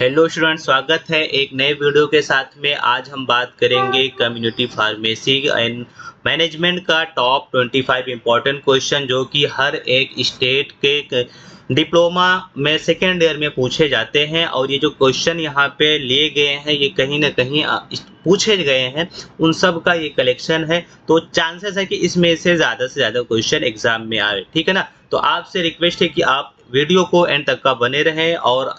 Hello student, स्वागत है एक नए वीडियो के साथ में। आज हम बात करेंगे कम्युनिटी फार्मेसी एंड मैनेजमेंट का टॉप 25 इम्पोर्टेंट क्वेश्चन जो कि हर एक स्टेट के डिप्लोमा में सेकेंड ईयर में पूछे जाते हैं। और ये जो क्वेश्चन यहाँ पे लिए गए हैं ये कहीं ना कहीं पूछे गए हैं, उन सब का ये कलेक्शन है। तो चांसेस है कि इसमें से ज़्यादा क्वेश्चन एग्जाम में आए, ठीक है ना। तो आपसे रिक्वेस्ट है कि आप वीडियो को एंड तक का बने रहें और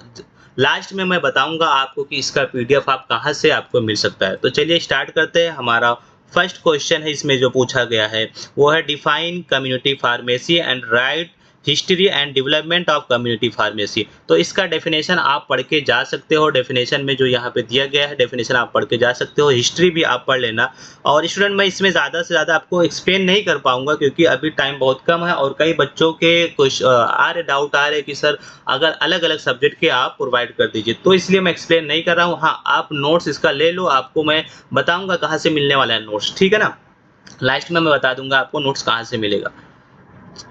लास्ट में मैं बताऊंगा आपको कि इसका पीडीएफ आप कहां से आपको मिल सकता है। तो चलिए स्टार्ट करते हैं। हमारा फर्स्ट क्वेश्चन है, इसमें जो पूछा गया है वो है define community pharmacy and right history and development of community pharmacy. तो इसका डेफिनेशन आप पढ़ के जा सकते हो। डेफिनेशन में जो यहाँ पे दिया गया है डेफिनेशन आप पढ़ के जा सकते हो, हिस्ट्री भी आप पढ़ लेना। और स्टूडेंट मैं इसमें ज़्यादा से ज़्यादा आपको एक्सप्लेन नहीं कर पाऊंगा क्योंकि अभी टाइम बहुत कम है और कई बच्चों के कुछ डाउट आ रहे कि सर अगर अलग अलग सब्जेक्ट के आप प्रोवाइड कर दीजिए, तो इसलिए मैं एक्सप्लेन नहीं कर रहा हूँ। हाँ, आप नोट्स इसका ले लो, आपको मैं बताऊंगा कहाँ से मिलने वाला है नोट्स, ठीक है ना। लास्ट में मैं बता दूंगा आपको नोट्स कहाँ से मिलेगा।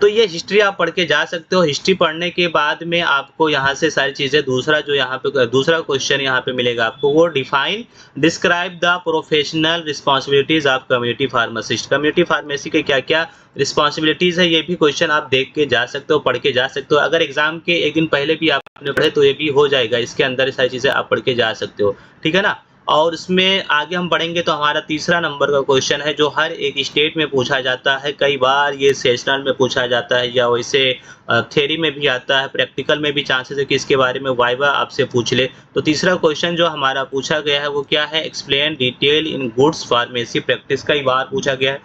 तो ये हिस्ट्री आप पढ़ के जा सकते हो। हिस्ट्री पढ़ने के बाद में आपको यहाँ से सारी चीज़ें, दूसरा जो यहाँ पे दूसरा क्वेश्चन यहाँ पे मिलेगा आपको, वो define describe the professional responsibilities of community pharmacist. Community pharmacy के क्या क्या रिस्पॉन्सिबिलिटीज है ये भी क्वेश्चन आप देख के जा सकते हो, पढ़ के जा सकते हो। अगर एग्जाम के एक दिन पहले भी आपने पढ़े तो ये भी हो जाएगा, इसके अंदर सारी चीज़ें आप पढ़ के जा सकते हो, ठीक है ना। और उसमें आगे हम बढ़ेंगे तो हमारा तीसरा नंबर का क्वेश्चन है जो हर एक स्टेट में पूछा जाता है। कई बार ये सेशनल में पूछा जाता है या वैसे थ्योरी में भी आता है, प्रैक्टिकल में भी चांसेस है कि इसके बारे में वाइवा आपसे पूछ ले। तो तीसरा क्वेश्चन जो हमारा पूछा गया है वो क्या है, explain detail in goods pharmacy practice. कई बार पूछा गया है,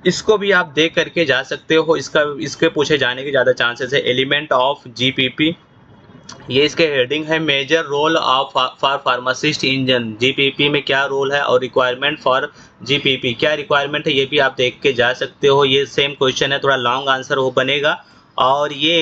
इसको भी आप देख करके जा सकते हो। इसके पूछे जाने के ज़्यादा चांसेस है। एलिमेंट ऑफ जीपीपी, ये इसके हेडिंग है major role of for pharmacist in GPP में क्या रोल है, और रिक्वायरमेंट फॉर जीपीपी क्या रिक्वायरमेंट है, ये भी आप देख के जा सकते हो। ये सेम क्वेश्चन है, थोड़ा लॉन्ग आंसर वो बनेगा। और ये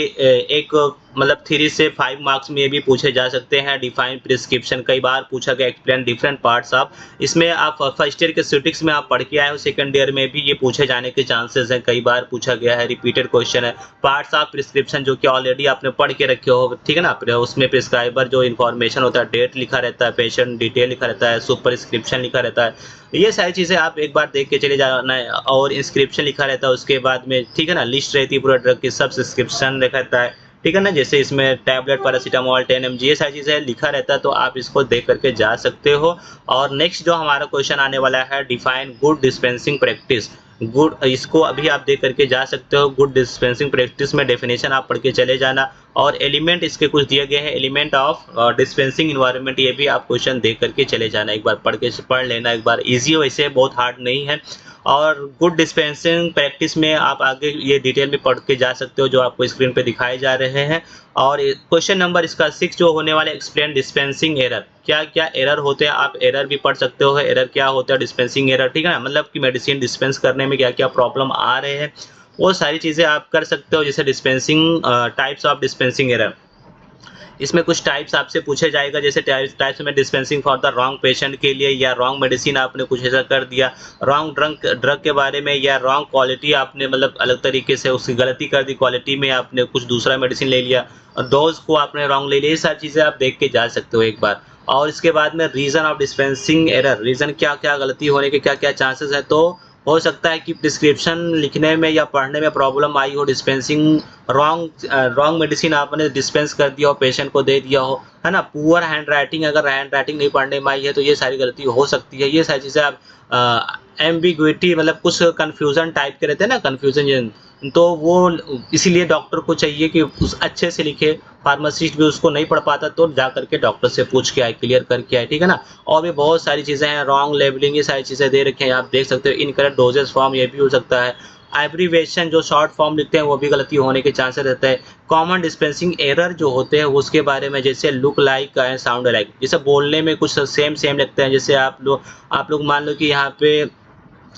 एक मतलब 3 से 5 मार्क्स में ये भी पूछे जा सकते हैं। डिफाइन प्रिस्क्रिप्शन कई बार पूछा गया, एक्सप्लेन डिफरेंट पार्ट्स ऑफ। इसमें आप फर्स्ट ईयर के सिटिक्स में आप पढ़ के आए हो, सेकंड ईयर में भी ये पूछे जाने के चांसेस हैं। कई बार पूछा गया है, रिपीटेड क्वेश्चन है। पार्ट्स ऑफ प्रिस्क्रिप्शन जो कि ऑलरेडी आपने पढ़ के रखे हो, ठीक है ना। उसमें प्रिस्क्राइबर जो इन्फॉर्मेशन होता है, डेट लिखा रहता है, पेशेंट डिटेल लिखा रहता है, सुपरस्क्रिप्शन लिखा रहता है। ये सारी चीज़ें आप एक बार देख के चले जाना है। और इंस्क्रिप्शन लिखा रहता है उसके बाद में, ठीक है ना। लिस्ट रहती है पूरा ड्रग की, सब्सक्रिप्शन लिखा रहता है, ठीक है ना। जैसे इसमें टैबलेट पैरासीटामोल 10 mg ये सारी चीज़ें लिखा रहता है, तो आप इसको देख करके जा सकते हो। और नेक्स्ट जो हमारा क्वेश्चन आने वाला है, define good dispensing practice. Good, इसको अभी आप देख करके जा सकते हो। गुड डिस्पेंसिंग प्रैक्टिस में डेफिनेशन आप पढ़ के चले जाना। और एलिमेंट इसके कुछ दिए गए हैं, एलिमेंट ऑफ डिस्पेंसिंग इन्वायरमेंट, ये भी आप क्वेश्चन देख करके चले जाना। एक बार पढ़ लेना, एक बार इजी हो, वैसे बहुत हार्ड नहीं है। और गुड डिस्पेंसिंग प्रैक्टिस में आप आगे ये डिटेल में पढ़ के जा सकते हो जो आपको स्क्रीन पे दिखाए जा रहे हैं। और क्वेश्चन नंबर इसका 6 जो होने वाले, एक्सप्लेन डिस्पेंसिंग एरर। क्या क्या एरर होते हैं, आप एरर भी पढ़ सकते हो। एरर क्या होता है, डिस्पेंसिंग एरर, ठीक है ना। मतलब कि मेडिसिन डिस्पेंस करने में क्या क्या प्रॉब्लम आ रहे हैं, वो सारी चीज़ें आप कर सकते हो। जैसे dispensing types of dispensing error, इसमें कुछ टाइप्स आपसे पूछे जाएगा। जैसे टाइप्स में dispensing for the wrong patient के लिए, या रॉन्ग मेडिसिन आपने कुछ ऐसा कर दिया, रॉन्ग ड्रग के बारे में, या रॉन्ग क्वालिटी आपने मतलब अलग तरीके से उसकी गलती कर दी, क्वालिटी में आपने कुछ दूसरा मेडिसिन ले लिया और डोज को आपने रॉन्ग ले लिया। ये सारी चीज़ें आप देख के जा सकते हो एक बार। और इसके बाद में reason of dispensing error, reason क्या क्या गलती होने के क्या क्या चांसेस है। तो हो सकता है कि प्रिस्क्रिप्शन लिखने में या पढ़ने में प्रॉब्लम आई हो, डिस्पेंसिंग रॉन्ग मेडिसिन आपने डिस्पेंस कर दिया हो, पेशेंट को दे दिया हो, है ना। पुअर हैंड राइटिंग, अगर हैंड राइटिंग नहीं पढ़ने में आई है तो ये सारी गलती हो सकती है। ये सारी चीज़ें आप एम्बिग्विटी मतलब कुछ कन्फ्यूजन टाइप के रहते हैं ना, कन्फ्यूजन, तो वो इसीलिए डॉक्टर को चाहिए कि उस अच्छे से लिखे। फार्मासिस्ट भी उसको नहीं पढ़ पाता तो जा करके डॉक्टर से पूछ के आए, क्लियर करके आए, ठीक है ना। और भी बहुत सारी चीज़ें हैं, रॉन्ग लेबलिंग, ये सारी चीज़ें दे रखी हैं, आप देख सकते हो। इनकरेक्ट डोजेस फॉर्म, ये भी हो सकता है। एब्रीविएशन जो शॉर्ट फॉर्म लिखते हैं वो भी गलती होने के चांसेस रहते हैं। कॉमन डिस्पेंसिंग एरर जो होते हैं उसके बारे में, जैसे look like and sound like, जैसे बोलने में कुछ सेम सेम लगते हैं। जैसे आप लोग मान लो कि यहाँ पे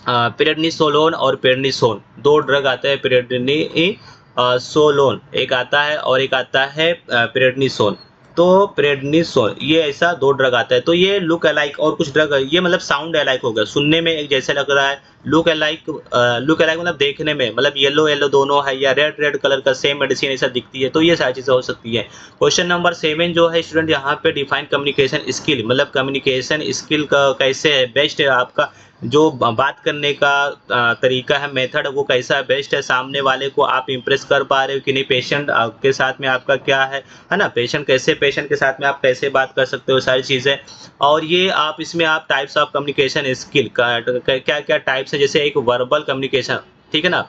प्रेडनिसोलोन और पेडनिसोन दो ड्रग आते हैं। प्रेडनी सोलोन एक आता है और एक आता है प्रेडनिसोन, तो प्रेडनिसोन ये ऐसा 2 ड्रग आता है। तो ये लुक अलाइक और कुछ ड्रग ये मतलब साउंड अलाइक हो गया, सुनने में एक जैसे लग रहा है। लुक अलाइक मतलब देखने में मतलब येलो-येलो दोनों है या रेड-रेड कलर का सेम मेडिसिन ऐसा दिखती है, तो ये सारी चीज़ें हो सकती है। क्वेश्चन नंबर 7 जो है स्टूडेंट यहाँ पे डिफाइन कम्युनिकेशन स्किल मतलब कम्युनिकेशन स्किल का कैसे है, बेस्ट है आपका जो बात करने का तरीका है, मेथड वो कैसा है, बेस्ट है, सामने वाले को आप इम्प्रेस कर पा रहे हो कि नहीं, पेशेंट के साथ में आपका क्या है ना, पेशेंट के साथ में आप कैसे बात कर सकते हो, सारी चीज़ें। और ये आप इसमें आप टाइप्स ऑफ कम्युनिकेशन स्किल का क्या-क्या टाइप्स है, जैसे एक वर्बल कम्युनिकेशन, ठीक है ना,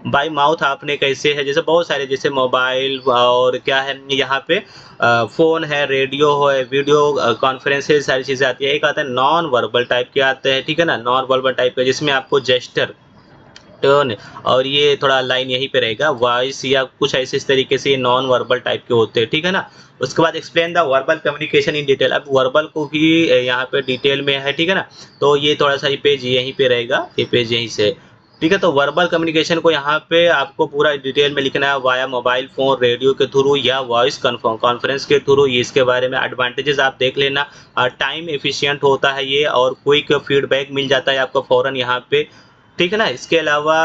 बाय माउथ आपने कैसे है, जैसे बहुत सारे जैसे मोबाइल और क्या है यहाँ पे फ़ोन है, रेडियो है, वीडियो कॉन्फ्रेंसेस सारी चीज़ें आती है। एक आता है नॉन वर्बल टाइप के आते हैं, ठीक है ना, नॉन वर्बल टाइप का जिसमें आपको जेस्चर टोन और ये थोड़ा लाइन यहीं पे रहेगा, वॉइस या कुछ ऐसे इस तरीके से नॉन वर्बल टाइप के होते हैं, ठीक है ना। उसके बाद explain the verbal communication in detail, अब वर्बल को भी यहाँ पे डिटेल में है, ठीक है ना। तो ये थोड़ा सा ये पेज यहीं पे रहेगा, ये पेज यहीं से, ठीक है। तो वर्बल कम्युनिकेशन को यहाँ पे आपको पूरा डिटेल में लिखना है, वाया मोबाइल फ़ोन, रेडियो के थ्रू या वॉइस कॉन्फ्रेंस के थ्रू, ये इसके बारे में एडवांटेजेस आप देख लेना। टाइम एफिशिएंट होता है ये और क्विक फीडबैक मिल जाता है आपको फ़ौरन यहाँ पे, ठीक है ना। इसके अलावा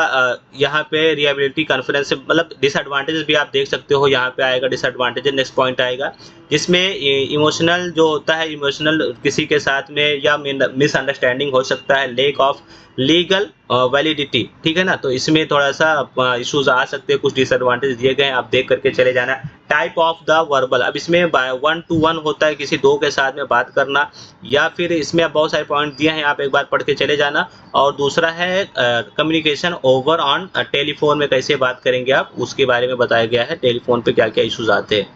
यहाँ पे रिएबिलिटी कॉन्फ्रेंस मतलब डिसएडवांटेजेस भी आप देख सकते हो, यहाँ पे आएगा डिसएडवांटेजेस, नेक्स्ट पॉइंट आएगा जिसमें इमोशनल जो होता है, इमोशनल किसी के साथ में या मिसअंडरस्टैंडिंग हो सकता है, लेक ऑफ लीगल वैलिडिटी, ठीक है ना। तो इसमें थोड़ा सा इश्यूज आ सकते हैं, कुछ डिसएडवांटेज दिए गए हैं, आप देख करके चले जाना। टाइप ऑफ द वर्बल, अब इसमें 1 to 1 होता है, किसी दो के साथ में बात करना, या फिर इसमें अब बहुत सारे पॉइंट दिए हैं, आप एक बार पढ़ के चले जाना। और दूसरा है कम्युनिकेशन ओवर ऑन टेलीफोन में कैसे बात करेंगे आप, उसके बारे में बताया गया है, टेलीफोन पे क्या क्या इश्यूज आते हैं।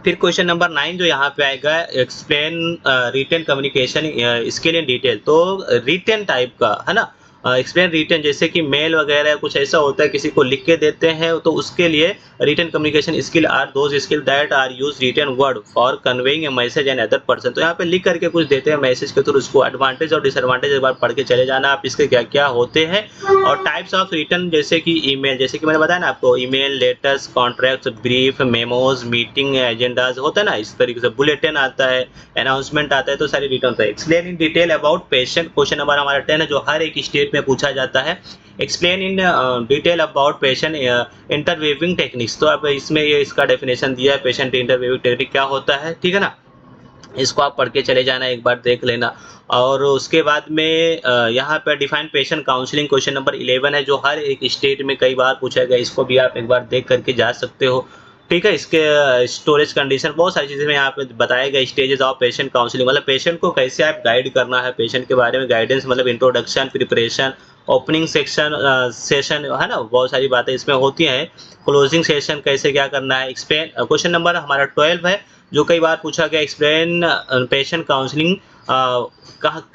फिर क्वेश्चन नंबर 9 जो यहाँ पे आएगा, explain written communication skill in detail, तो रिटन टाइप का है ना, एक्सप्लेन रिटन, जैसे कि मेल वगैरह कुछ ऐसा होता है, किसी को लिख के देते हैं, तो उसके लिए written communication skill are those skills that are use written word for conveying a message and other person. तो यहाँ पे लिख करके कुछ देते हैं मैसेज के थ्रू, उसको एडवांटेज और डिसएडवांटेज एक बार पढ़ के चले जाना आप, इसके क्या क्या होते हैं। और टाइप्स ऑफ रिटन, जैसे कि ईमेल, जैसे कि मैंने बताया ना आपको, email, letters, contracts, brief, memos, meeting agendas होता है ना, इस तरीके से बुलेटिन आता है, अनाउंसमेंट आता है, तो सारी रिटर्न है। Explain in detail about patient, question number हमारा 10 है, जो हर एक स्टेट में पूछा जाता है। Explain in detail about patient interviewing techniques, तो अब इसमें ये इसका डेफिनेशन दिया है, पेशेंट इंटरव्यूइंग टेक्निक क्या होता है, ठीक है ना। इसको आप पढ़ के चले जाना, एक बार देख लेना। और उसके बाद में यहाँ पर define patient counselling, question number 11 है, जो हर एक स्टेट में कई बार पूछा गया, इसको भी आप एक बार देख करके जा सकते हो, ठीक है। इसके स्टोरेज कंडीशन, बहुत सारी चीज़ें में यहाँ पे बताया गया। स्टेजेस ऑफ पेशेंट काउंसलिंग मतलब पेशेंट को कैसे आप गाइड करना है, पेशेंट के बारे में गाइडेंस मतलब इंट्रोडक्शन, प्रिपरेशन, ओपनिंग सेशन है ना, बहुत सारी बातें इसमें होती हैं। क्लोजिंग सेशन कैसे क्या करना है, एक्सप्लेन, क्वेश्चन नंबर हमारा 12 है, जो कई बार पूछा गया, एक्सप्लेन पेशेंट काउंसलिंग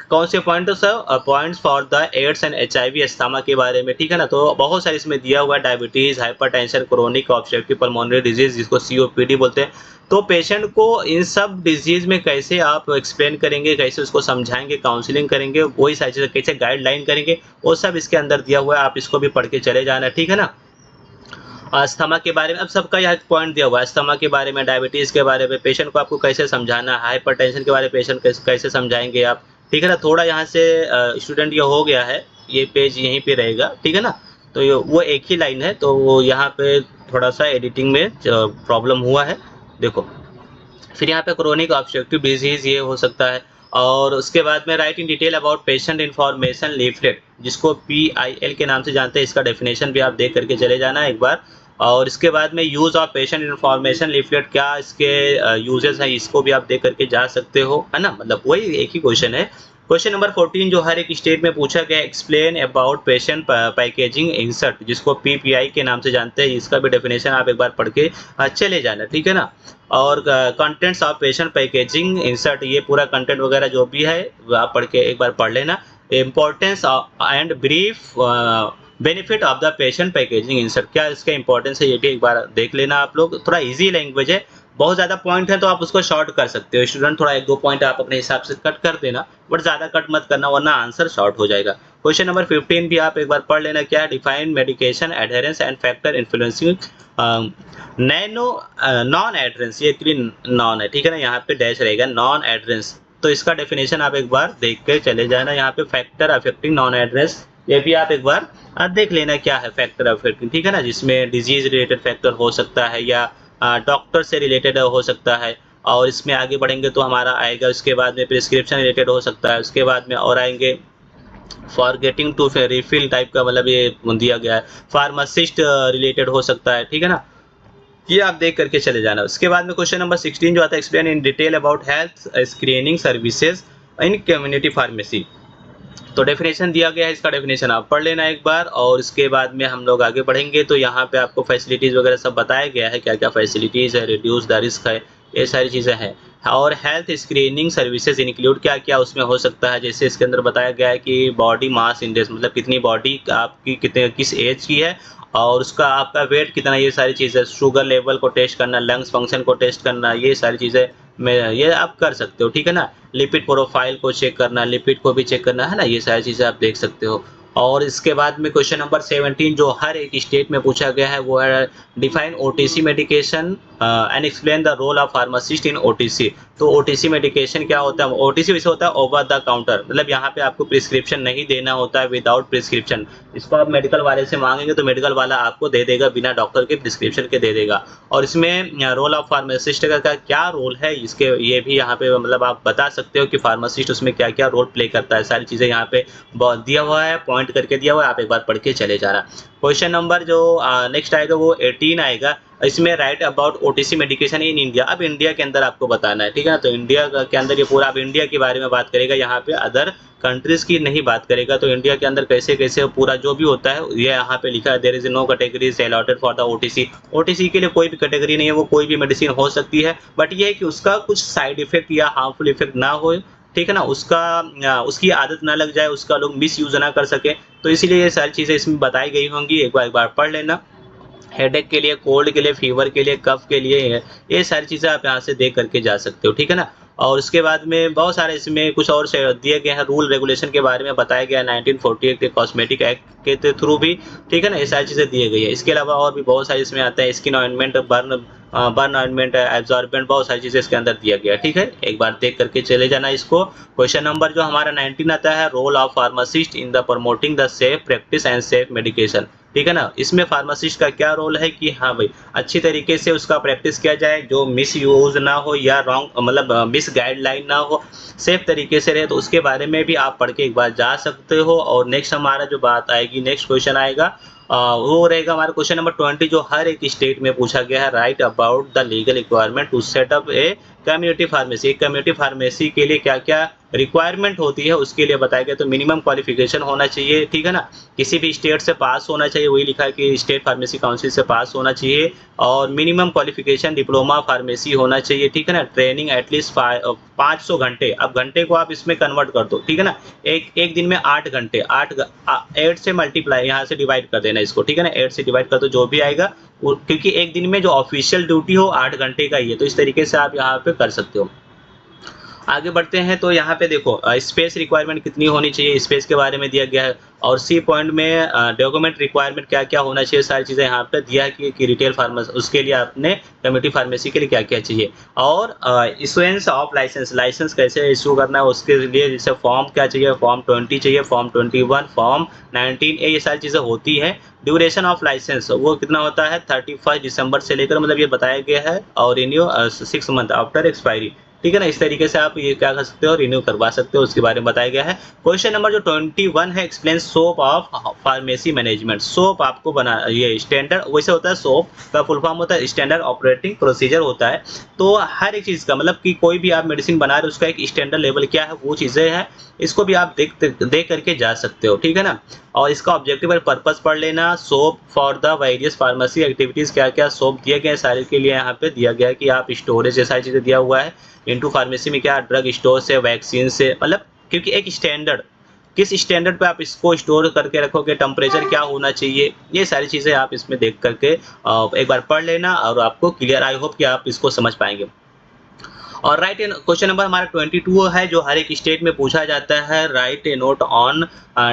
कौन से points points for the AIDS and HIV asthma के बारे में, ठीक है ना। तो बहुत सारे इसमें दिया हुआ है, diabetes, hypertension, chronic obstructive pulmonary disease जिसको COPD बोलते हैं। तो पेशेंट को इन सब डिजीज़ में कैसे आप एक्सप्लेन करेंगे, कैसे उसको समझाएंगे, काउंसलिंग करेंगे, वही सारी चीज़ें कैसे गाइडलाइन करेंगे, वो सब इसके अंदर दिया हुआ है, आप इसको भी पढ़ के चले जाना, ठीक है ना। अस्थमा के बारे में अब सबका यहाँ पॉइंट दिया हुआ है, अस्थमा के बारे में, डायबिटीज़ के बारे में, पेशेंट को आपको कैसे समझाना है, हाइपरटेंशन के बारे में पेशेंट कैसे समझाएंगे आप, ठीक है ना। थोड़ा यहाँ से स्टूडेंट ये हो गया है, ये पेज यहीं पे रहेगा, ठीक है ना। तो ये वो एक ही लाइन है, तो वो यहाँ पे थोड़ा सा एडिटिंग में प्रॉब्लम हुआ है, देखो। फिर यहाँ पे क्रोनिक ऑब्स्ट्रक्टिव डिजीज़ ये हो सकता है। और उसके बाद में right in detail about patient information leaflet, जिसको PIL के नाम से जानते हैं, इसका डेफिनेशन भी आप देख करके चले जाना एक बार। और इसके बाद में use of patient information leaflet, क्या इसके यूजेस हैं, इसको भी आप देख करके जा सकते हो, है ना, मतलब वही एक ही क्वेश्चन है। क्वेश्चन नंबर 14 जो हर एक स्टेट में पूछा गया, explain about patient packaging insert, जिसको PPI के नाम से जानते हैं, इसका भी डेफिनेशन आप एक बार पढ़ के चले जाना, ठीक है ना। और contents of patient packaging insert, ये पूरा कंटेंट वगैरह जो भी है आप पढ़ के एक बार पढ़ लेना। Importance and brief benefit of the patient packaging insert, क्या इसका इंपॉर्टेंस है, ये भी एक बार देख लेना आप लोग। थोड़ा इजी लैंग्वेज है, बहुत ज़्यादा पॉइंट है तो आप उसको शॉर्ट कर सकते हो स्टूडेंट, थोड़ा 1-2 पॉइंट आप अपने हिसाब से कट कर देना, बट ज़्यादा कट मत करना वरना आंसर शॉर्ट हो जाएगा। क्वेश्चन नंबर 15 भी आप एक बार पढ़ लेना, क्या है, define medication adherence and factor influencing non adherence, ये एक्चुअली नॉन है, ठीक है ना, यहाँ पे डैश रहेगा नॉन एडहेरेंस, तो इसका डेफिनेशन आप एक बार देख के चले जाना। यहाँ पे फैक्टर अफेक्टिंग नॉन एडहेरेंस, ये भी आप एक बार देख लेना क्या है फैक्टर अफेक्टिंग, ठीक है ना, जिसमें डिजीज रिलेटेड फैक्टर हो सकता है या डॉक्टर से रिलेटेड हो सकता है। और इसमें आगे बढ़ेंगे तो हमारा आएगा, उसके बाद में प्रिस्क्रिप्शन रिलेटेड हो सकता है, उसके बाद में और आएंगे फॉरगेटिंग टू रिफिल टाइप का, मतलब ये दिया गया है, फार्मासिस्ट रिलेटेड हो सकता है, ठीक है ना, ये आप देख करके चले जाना। उसके बाद में क्वेश्चन नंबर 16 जो आता है, explain in detail about health screening services in community pharmacy, तो डेफिनेशन दिया गया है, इसका डेफिनेशन आप पढ़ लेना एक बार। और इसके बाद में हम लोग आगे बढ़ेंगे तो यहाँ पे आपको फैसिलिटीज़ वगैरह सब बताया गया है, क्या क्या फैसिलिटीज़ है, रिड्यूस द रिस्क है, ये सारी चीज़ें हैं। और हेल्थ स्क्रीनिंग सर्विसेज इंक्लूड क्या क्या उसमें हो सकता है, जैसे इसके अंदर बताया गया है कि बॉडी मास इंडेक्स, मतलब कितनी बॉडी आपकी कितने किस एज की है और उसका आपका वेट कितना, ये सारी चीज़ें, शुगर लेवल को टेस्ट करना, लंग्स फंक्शन को टेस्ट करना, ये सारी चीज़ें में ये आप कर सकते हो, ठीक है ना। लिपिड प्रोफाइल को चेक करना, लिपिड को भी चेक करना है ना, ये सारी चीज़ें आप देख सकते हो। और इसके बाद में क्वेश्चन नंबर 17 जो हर एक स्टेट में पूछा गया है वो है define OTC medication and explain the role of pharmacist in OTC. तो ओटीसी मेडिकेशन क्या होता है, ओटीसी वैसे होता है ओवर द काउंटर, मतलब यहाँ पे आपको प्रिस्क्रिप्शन नहीं देना होता है, विदाउट प्रिस्क्रिप्शन। इसको आप मेडिकल वाले से मांगेंगे तो मेडिकल वाला आपको दे देगा, बिना डॉक्टर के प्रिस्क्रिप्शन के दे देगा। और इसमें रोल ऑफ फार्मासिस्ट का क्या रोल है, इसके ये भी यहाँ पे मतलब आप बता सकते हो कि फार्मासिस्ट उसमें क्या क्या रोल प्ले करता है, सारी चीज़ें यहाँ पे दिया हुआ है, पॉइंट करके दिया हुआ है, आप एक बार पढ़ के चले जाना। क्वेश्चन नंबर जो नेक्स्ट आएगा वो 18 आएगा, इसमें right about OTC medication in India. अब इंडिया के अंदर आपको बताना है, ठीक है ना, तो इंडिया के अंदर ये पूरा अब इंडिया के बारे में बात करेगा, यहाँ पे अदर कंट्रीज की नहीं बात करेगा। तो इंडिया के अंदर कैसे कैसे पूरा जो भी होता है ये यहाँ पे लिखा है, there is no categories allotted for the OTC. OTC के लिए कोई भी कैटेगरी नहीं है, वो कोई भी मेडिसिन हो सकती है, बट ये है कि उसका कुछ साइड इफेक्ट या हार्मफुल इफेक्ट ना हो, ठीक है ना, उसकी आदत ना लग जाए, उसका लोग मिस यूज ना कर सके, तो इसीलिए ये सारी चीज़ें इसमें बताई गई होंगी, एक बार पढ़ लेना। हेडेक के लिए, कोल्ड के लिए, फीवर के लिए, कफ के लिए, ये सारी चीज़ें आप यहाँ से देख करके जा सकते हो, ठीक है ना। और उसके बाद में बहुत सारे इसमें कुछ और से दिए गए हैं, रूल रेगुलेशन के बारे में बताया गया है 1948 के कॉस्मेटिक एक्ट के थ्रू भी, ठीक है ना, ये सारी चीज़ें दी गई है। इसके अलावा और भी बहुत सारे इसमें आता है, skin ointment, burn ointment, absorbent, बहुत सारी चीज़ें इसके अंदर दिया गया है, ठीक है, एक बार देख करके चले जाना इसको। क्वेश्चन नंबर जो हमारा 19 आता है, role of pharmacist in the promoting the safe practice and safe medication, ठीक है ना। इसमें फार्मासिस्ट का क्या रोल है कि हाँ भाई अच्छी तरीके से उसका प्रैक्टिस किया जाए, जो मिस यूज ना हो या रॉन्ग मतलब मिस गाइडलाइन ना हो, सेफ तरीके से रहे, तो उसके बारे में भी आप पढ़ के एक बार जा सकते हो। और नेक्स्ट हमारा जो बात आएगी, नेक्स्ट क्वेश्चन आएगा वो रहेगा हमारा क्वेश्चन नंबर 20 जो हर एक स्टेट में पूछा गया है, write about the legal requirement to set up a community pharmacy. एक कम्युनिटी फार्मेसी के लिए क्या क्या रिक्वायरमेंट होती है उसके लिए बताया गया। तो मिनिमम क्वालिफिकेशन होना चाहिए, ठीक है ना, किसी भी स्टेट से पास होना चाहिए, वही लिखा है कि स्टेट फार्मेसी काउंसिल से पास होना चाहिए। और मिनिमम क्वालिफिकेशन डिप्लोमा फार्मेसी होना चाहिए, ठीक है ना। ट्रेनिंग एटलीस्ट 500 घंटे, अब घंटे को आप इसमें कन्वर्ट कर दो, ठीक है ना, एक दिन में 8 घंटे, 8 से मल्टीप्लाई यहाँ से डिवाइड कर देना इसको, ठीक है ना, 8 से डिवाइड कर दो जो भी आएगा, क्योंकि एक दिन में जो ऑफिशियल ड्यूटी हो 8 घंटे का ही है, तो इस तरीके से आप यहाँ पे कर सकते हो। आगे बढ़ते हैं तो यहाँ पे देखो स्पेस रिक्वायरमेंट कितनी होनी चाहिए, स्पेस के बारे में दिया गया है। और सी पॉइंट में डॉक्यूमेंट रिक्वायरमेंट क्या क्या होना चाहिए, सारी चीज़ें यहाँ पे दिया है कि रिटेल फार्मेसी उसके लिए आपने कम्युनिटी फार्मेसी के लिए क्या क्या चाहिए। और इशुएंस ऑफ लाइसेंस, लाइसेंस कैसे इशू करना है उसके लिए जैसे फॉर्म क्या चाहिए, फॉर्म 20 चाहिए, फॉर्म 21, फॉर्म 19, ये सारी चीज़ें होती है। ड्यूरेशन ऑफ लाइसेंस वो कितना होता है 31 दिसंबर से लेकर, मतलब ये बताया गया है, और रिन्यू 6 मंथ आफ्टर एक्सपायरी, ठीक है ना। इस तरीके से आप ये क्या कर सकते हो, रिन्यू करवा सकते हो, उसके बारे में बताया गया है। क्वेश्चन नंबर जो 21 है, explain soap of pharmacy management. Soap आपको बना, ये स्टैंडर्ड वैसे होता है, सोप का फुल फॉर्म होता है स्टैंडर्ड ऑपरेटिंग प्रोसीजर होता है। तो हर एक चीज़ का मतलब कि कोई भी आप मेडिसिन बना रहे हो उसका एक स्टैंडर्ड लेवल क्या है, वो चीज़ें हैं, इसको भी आप देख करके जा सकते हो, ठीक है ना। और इसका ऑब्जेक्टिव और पर्पस पढ़ लेना। Soap for the various pharmacy activities, क्या क्या सोप दिए गए सारे के लिए यहाँ पे दिया गया है कि आप स्टोरेज, ये सारी चीज़ें दिया हुआ है। इनटू फार्मेसी में क्या, ड्रग स्टोर से, वैक्सीन से, मतलब क्योंकि एक स्टैंडर्ड, किस स्टैंडर्ड पे आप इसको स्टोर करके रखोगे, टेम्परेचर क्या होना चाहिए, ये सारी चीज़ें आप इसमें देख करके एक बार पढ़ लेना और आपको क्लियर, आई होप कि आप इसको समझ पाएंगे। और राइट क्वेश्चन नंबर हमारा 22 है जो हर एक स्टेट में पूछा जाता है, right A note on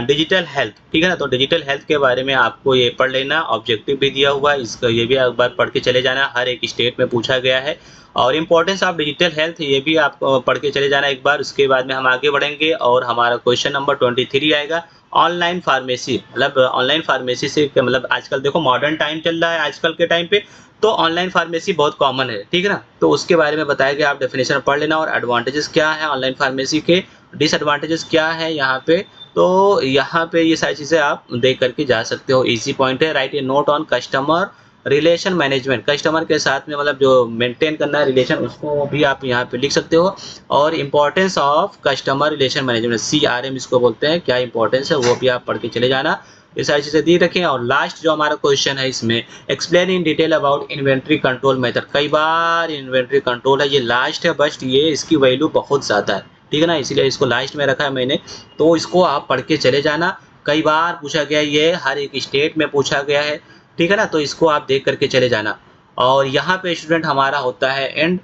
digital health. ठीक है ना, तो डिजिटल हेल्थ के बारे में आपको ये पढ़ लेना, ऑब्जेक्टिव भी दिया हुआ है, इसका ये भी एक बार पढ़ के चले जाना, हर एक स्टेट में पूछा गया है। और इम्पोर्टेंस ऑफ डिजिटल हेल्थ ये भी आप पढ़ के चले जाना एक बार, उसके बाद में हम आगे बढ़ेंगे और हमारा क्वेश्चन नंबर 23 आएगा, ऑनलाइन फार्मेसी। मतलब ऑनलाइन फार्मेसी से मतलब आजकल देखो मॉडर्न टाइम चल रहा है आजकल के टाइम पे, तो ऑनलाइन फार्मेसी बहुत कॉमन है। ठीक है ना, तो उसके बारे में बताया गया, आप डेफिनेशन पढ़ लेना और एडवांटेजेस क्या है ऑनलाइन फार्मेसी के, डिसएडवांटेजेस क्या है यहाँ पे, तो यहाँ पे ये सारी चीज़ें आप देख करके जा सकते हो। इजी पॉइंट है, right A note on customer relation management, customer के साथ में मतलब जो मेंटेन करना है रिलेशन, उसको भी आप यहाँ पे लिख सकते हो। और importance of customer relation management, CRM इसको बोलते हैं, क्या इंपॉर्टेंस है वो भी आप पढ़ के चले जाना, ये सारी चीज़ें दी रखें। और लास्ट जो हमारा क्वेश्चन है इसमें, explain in detail about inventory control method. कई बार इन्वेंट्री कंट्रोल है, ये लास्ट है, बट ये इसकी वैल्यू बहुत ज़्यादा है। ठीक है ना, इसीलिए इसको लास्ट में रखा है मैंने, तो इसको आप पढ़ के चले जाना, कई बार पूछा गया, ये हर एक स्टेट में पूछा गया है। ठीक है ना, तो इसको आप देख करके चले जाना। और यहाँ पे स्टूडेंट हमारा होता है एंड।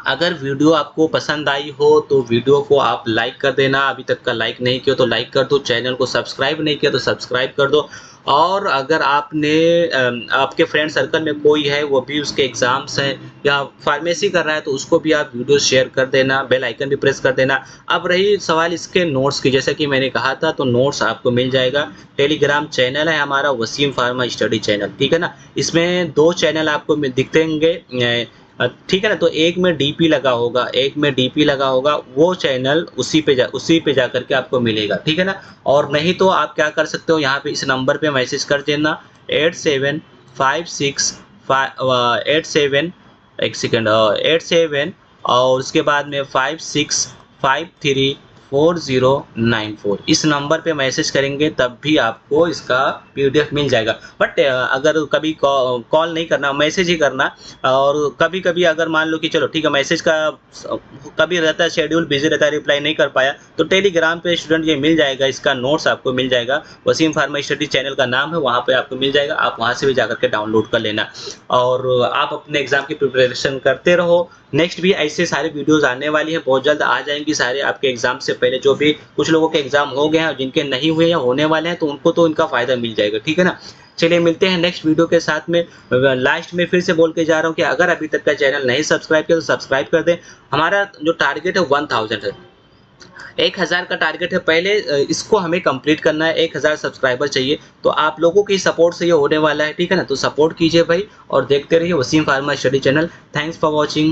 अगर वीडियो आपको पसंद आई हो तो वीडियो को आप लाइक कर देना, अभी तक का लाइक नहीं किया तो लाइक कर दो, चैनल को सब्सक्राइब नहीं किया तो सब्सक्राइब कर दो। और अगर आपने आपके फ्रेंड सर्कल में कोई है वो भी उसके एग्ज़ाम्स हैं या फार्मेसी कर रहा है तो उसको भी आप वीडियो शेयर कर देना, बेल आइकन भी प्रेस कर देना। अब रही सवाल इसके नोट्स की, जैसा कि मैंने कहा था, तो नोट्स आपको मिल जाएगा, टेलीग्राम चैनल है हमारा वसीम फार्मा स्टडी चैनल। ठीक है ना, इसमें 2 चैनल आपको दिखेंगे, ठीक है ना, तो एक में डीपी लगा होगा, एक में डीपी लगा होगा, वो चैनल उसी पे जा करके आपको मिलेगा। ठीक है ना, और नहीं तो आप क्या कर सकते हो, यहाँ पे इस नंबर पे मैसेज कर देना 8756 एक सेकेंड 87 और उसके बाद में 56534094, इस नंबर पे मैसेज करेंगे तब भी आपको इसका PDF मिल जाएगा। बट अगर कभी कॉल नहीं करना, मैसेज ही करना। और कभी कभी अगर मान लो कि चलो ठीक है, मैसेज का कभी रहता है शेड्यूल बिजी रहता है, रिप्लाई नहीं कर पाया, तो टेलीग्राम पे स्टूडेंट ये मिल जाएगा, इसका नोट्स आपको मिल जाएगा, वसीम फार्मा स्टडी चैनल का नाम है, वहाँ पे आपको मिल जाएगा, आप वहाँ से भी जाकर के डाउनलोड कर लेना। और आप अपने एग्जाम की प्रिपरेशन करते रहो, नेक्स्ट भी ऐसे सारे वीडियोस आने वाली हैं, बहुत जल्द आ जाएंगी सारे आपके एग्जाम से पहले। जो भी कुछ लोगों के एग्जाम हो गए हैं और जिनके नहीं हुए या होने वाले हैं तो उनको तो इनका फायदा मिल जाएगा। ठीक है ना, चलिए मिलते हैं नेक्स्ट वीडियो के साथ में। लास्ट में फिर से बोल के जा रहा हूँ कि अगर अभी तक का चैनल नहीं सब्सक्राइब किया तो सब्सक्राइब कर दें। हमारा जो टारगेट है 1000 है, 1000 का टारगेट है, पहले इसको हमें कंप्लीट करना है, 1000 सब्सक्राइबर चाहिए, तो आप लोगों की सपोर्ट से ये होने वाला है। ठीक है ना, तो सपोर्ट कीजिए भाई और देखते रहिए Wasim pharma study channel. Thanks for watching.